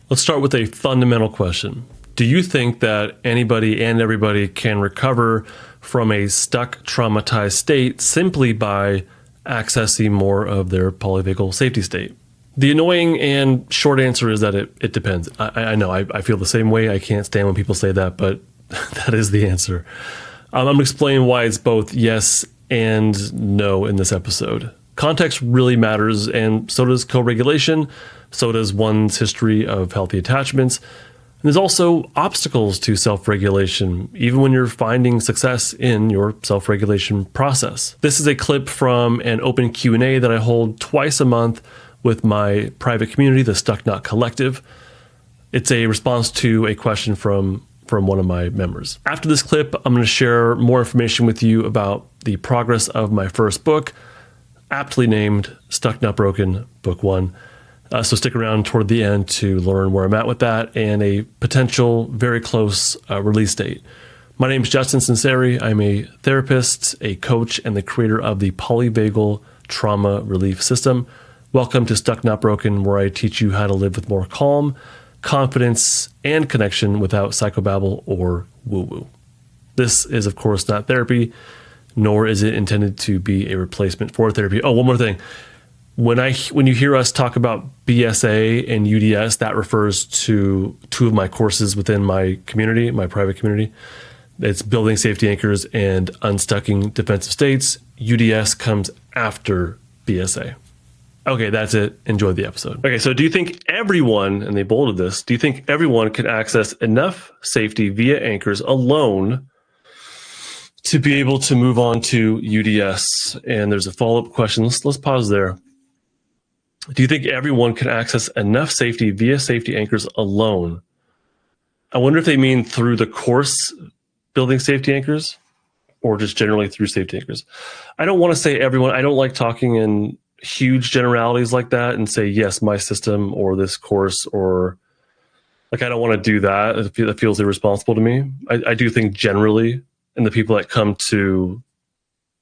Let's start with a fundamental question. Do you think that anybody and everybody can recover from a stuck, traumatized state simply by accessing more of their polyvagal safety state? The annoying and short answer is that it depends. I know, I feel the same way. I can't stand when people say that, but that is the answer. I'm going to explain why it's both yes and no in this episode. Context really matters, and so does co-regulation, so does one's history of healthy attachments. And there's also obstacles to self-regulation, even when you're finding success in your self-regulation process. This is a clip from an open Q&A that I hold twice a month with my private community, the Stuck Not Collective. It's a response to a question from one of my members. After this clip, I'm going to share more information with you about the progress of my first book, aptly named Stuck Not Broken, Book 1. So stick around toward the end to learn where I'm at with that and a potential very close release date. My name is Justin Sunseri. I'm a therapist, a coach, and the creator of the Polyvagal Trauma Relief System. Welcome to Stuck Not Broken, where I teach you how to live with more calm, confidence, and connection without psychobabble or woo-woo. This is, of course, not therapy, nor is it intended to be a replacement for therapy. Oh, one more thing. When you hear us talk about BSA and UDS, that refers to two of my courses within my community, my private community. It's Building Safety Anchors and Unstucking Defensive States. UDS comes after BSA. Okay, that's it. Enjoy the episode. Okay, so do you think everyone, and they bolded this, do you think everyone can access enough safety via anchors alone to be able to move on to UDS? And there's a follow-up question. Let's pause there. Do you think everyone can access enough safety via safety anchors alone? I wonder if they mean through the course Building Safety Anchors or just generally through safety anchors. I don't want to say everyone. I don't like talking in huge generalities like that and say, yes, my system or this course, or like, I don't want to do that. That feels irresponsible to me. I do think generally, and the people that come to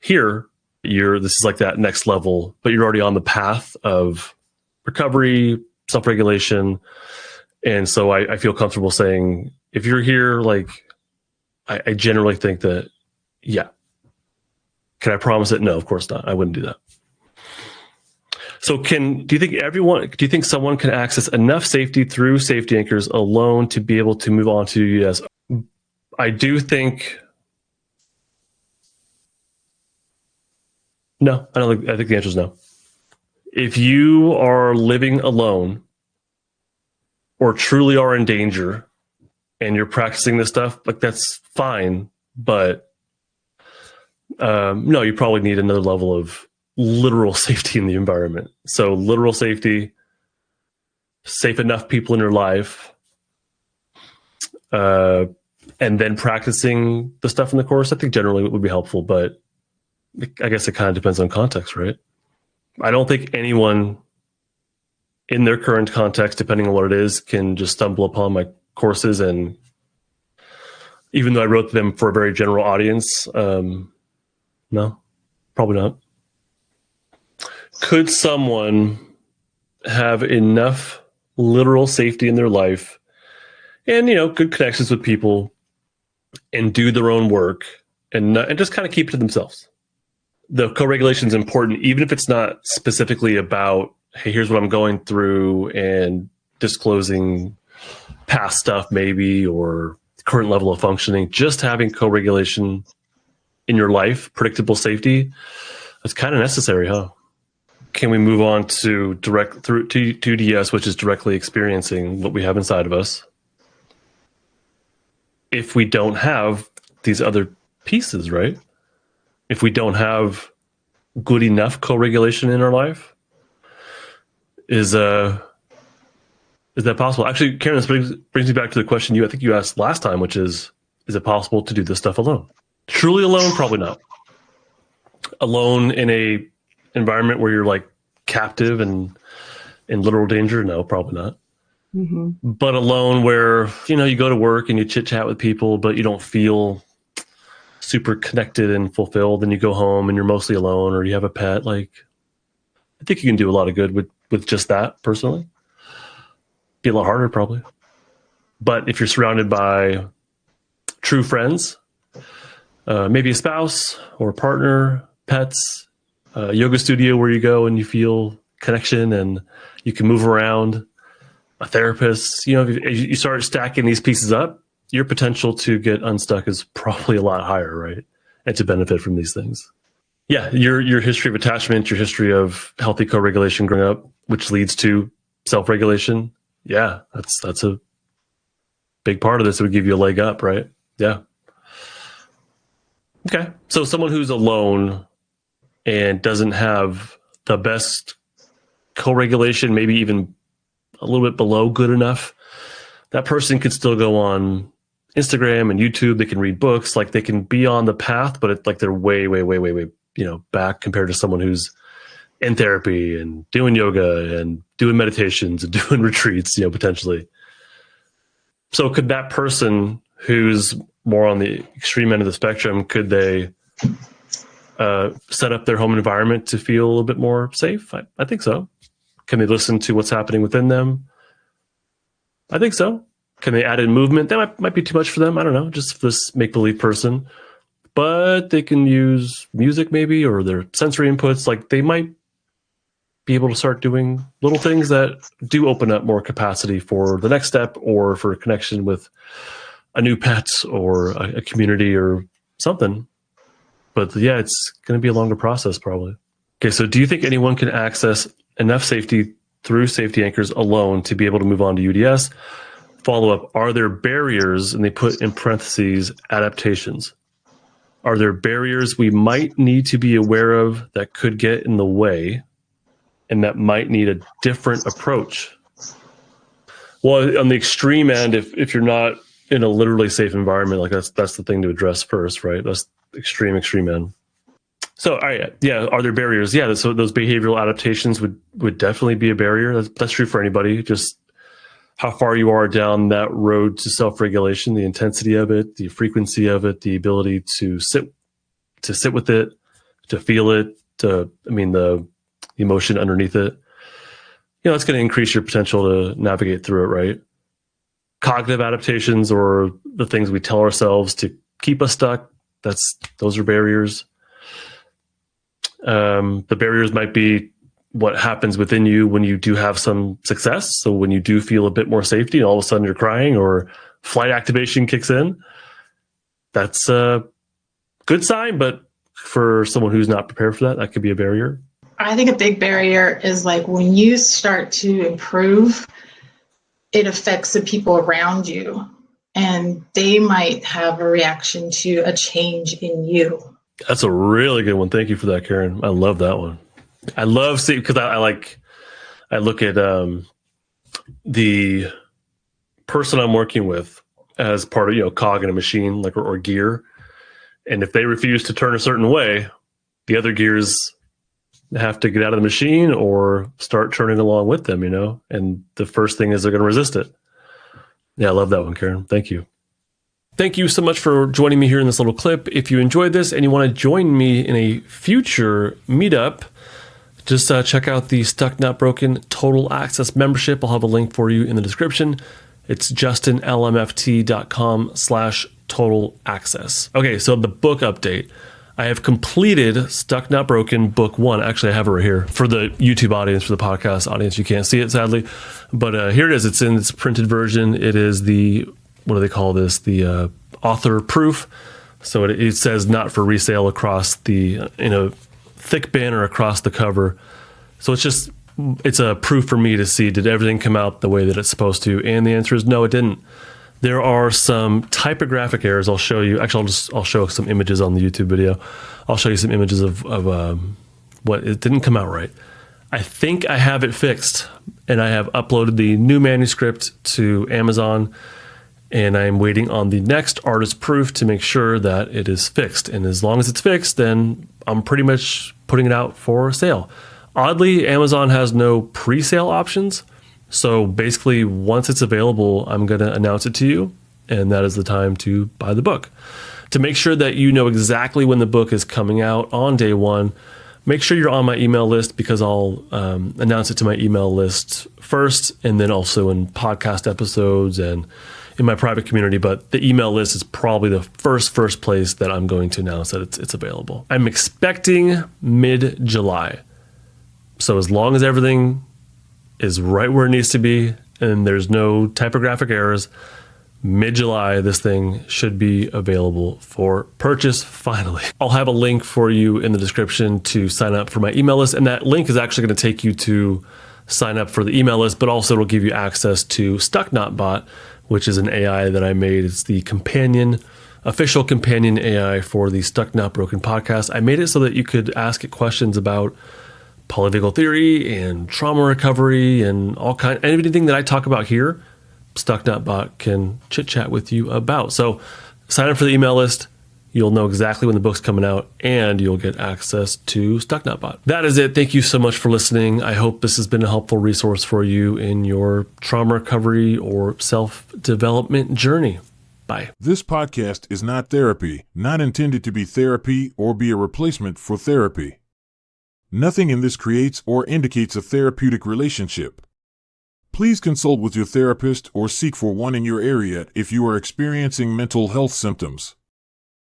here, this is like that next level, but you're already on the path of recovery, self-regulation. And so I feel comfortable saying, if you're here, like, I generally think that, yeah. Can I promise it? No, of course not. I wouldn't do that. So do you think someone can access enough safety through safety anchors alone to be able to move on to UDS? I do think, no, I think the answer is no. If you are living alone or truly are in danger and you're practicing this stuff, like, that's fine. But no, you probably need another level of literal safety in the environment. So literal safety, safe enough people in your life, and then practicing the stuff in the course, I think generally would be helpful, but I guess it kind of depends on context, right? I don't think anyone in their current context, depending on what it is, can just stumble upon my courses. And even though I wrote them for a very general audience, no, probably not. Could someone have enough literal safety in their life and, good connections with people and do their own work and just kind of keep it to themselves? The co-regulation is important, even if it's not specifically about, hey, here's what I'm going through and disclosing past stuff maybe, or current level of functioning. Just having co-regulation in your life, predictable safety, that's kind of necessary, huh? Can we move on to DS, which is directly experiencing what we have inside of us, if we don't have these other pieces, right? If we don't have good enough co-regulation in our life, is that possible? Actually, Karen, this brings me back to the question I think you asked last time, which is it possible to do this stuff alone? Truly alone? Probably not. Alone in a environment where you're like captive and in literal danger? No, probably not. Mm-hmm. But alone where, you go to work and you chit chat with people, but you don't feel super connected and fulfilled, and you go home and you're mostly alone, or you have a pet. Like, I think you can do a lot of good with just that personally. Be a lot harder probably. But if you're surrounded by true friends, maybe a spouse or a partner, pets, a yoga studio where you go and you feel connection and you can move around, a therapist, if you start stacking these pieces up, your potential to get unstuck is probably a lot higher, right? And to benefit from these things. Yeah, your history of attachment, your history of healthy co-regulation growing up, which leads to self-regulation. Yeah, that's a big part of this. It would give you a leg up, right? Yeah. Okay. So someone who's alone and doesn't have the best co-regulation, maybe even a little bit below good enough, that person could still go on Instagram and YouTube. They can read books, like they can be on the path, but it's like they're way, back compared to someone who's in therapy and doing yoga and doing meditations and doing retreats, potentially. So could that person who's more on the extreme end of the spectrum, could they set up their home environment to feel a little bit more safe? I think so. Can they listen to what's happening within them? I think so. Can they add in movement? That might be too much for them. I don't know, just this make-believe person. But they can use music maybe, or their sensory inputs. Like they might be able to start doing little things that do open up more capacity for the next step or for a connection with a new pet or a community or something. But yeah, it's going to be a longer process probably. Okay, so do you think anyone can access enough safety through safety anchors alone to be able to move on to UDS? Follow up, are there barriers, and they put in parentheses, adaptations? Are there barriers we might need to be aware of that could get in the way and that might need a different approach? Well, on the extreme end, if you're not in a literally safe environment, like that's the thing to address first, right? That's extreme end. So, all right, yeah, are there barriers? Yeah, so those behavioral adaptations would definitely be a barrier. That's true for anybody. Just how far you are down that road to self-regulation, the intensity of it, the frequency of it, the ability to sit with it, to feel it, the emotion underneath it. It's going to increase your potential to navigate through it, right? Cognitive adaptations, or the things we tell ourselves to keep us stuck, those are barriers. The barriers might be what happens within you when you do have some success. So when you do feel a bit more safety and all of a sudden you're crying or flight activation kicks in, that's a good sign. But for someone who's not prepared for that, that could be a barrier. I think a big barrier is like when you start to improve, it affects the people around you and they might have a reaction to a change in you. That's a really good one. Thank you for that, Karen. I love that one. I love seeing, because I look at the person I'm working with as part of, cog in a machine, like, or gear. And if they refuse to turn a certain way, the other gears have to get out of the machine or start turning along with them, and the first thing is they're going to resist it. Yeah, I love that one, Karen. Thank you. Thank you so much for joining me here in this little clip. If you enjoyed this and you want to join me in a future meetup, just check out the Stuck Not Broken Total Access membership. I'll have a link for you in the description. It's justinlmft.com/total access. Okay, so the book update. I have completed Stuck Not Broken Book 1. Actually, I have it right here. For the YouTube audience, for the podcast audience, you can't see it, sadly. But here it is. It's in its printed version. It is the, what do they call this? The author proof. So it says not for resale across the, thick banner across the cover. So it's a proof for me to see, did everything come out the way that it's supposed to? And the answer is no, it didn't. There are some typographic errors. I'll show you. Actually, I'll show some images on the YouTube video. I'll show you some images of what it didn't come out right. I think I have it fixed, and I have uploaded the new manuscript to Amazon, and I'm waiting on the next artist proof to make sure that it is fixed. And as long as it's fixed, then I'm pretty much putting it out for sale. Oddly, Amazon has no pre-sale options. So basically, once it's available, I'm going to announce it to you, and that is the time to buy the book. To make sure that you know exactly when the book is coming out on day one, make sure you're on my email list because I'll announce it to my email list first and then also in podcast episodes and in my private community. But the email list is probably the first place that I'm going to announce that it's available. I'm expecting mid-July. So as long as everything is right where it needs to be and there's no typographic errors, mid-July, this thing should be available for purchase finally. I'll have a link for you in the description to sign up for my email list. And that link is actually going to take you to sign up for the email list, but also it'll give you access to StuckNotBot, which is an AI that I made. It's the official companion AI for the Stuck Not Broken podcast. I made it so that you could ask it questions about polyvagal theory and trauma recovery and anything that I talk about here. StuckNotBot can chit chat with you about. So sign up for the email list. You'll know exactly when the book's coming out and you'll get access to StuckNotBot. That is it. Thank you so much for listening. I hope this has been a helpful resource for you in your trauma recovery or self-development journey. Bye. This podcast is not therapy, not intended to be therapy or be a replacement for therapy. Nothing in this creates or indicates a therapeutic relationship. Please consult with your therapist or seek for one in your area if you are experiencing mental health symptoms.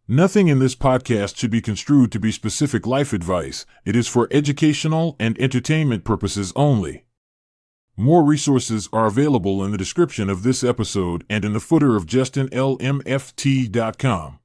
Nothing in this podcast should be construed to be specific life advice. It is for educational and entertainment purposes only. More resources are available in the description of this episode and in the footer of justinlmft.com.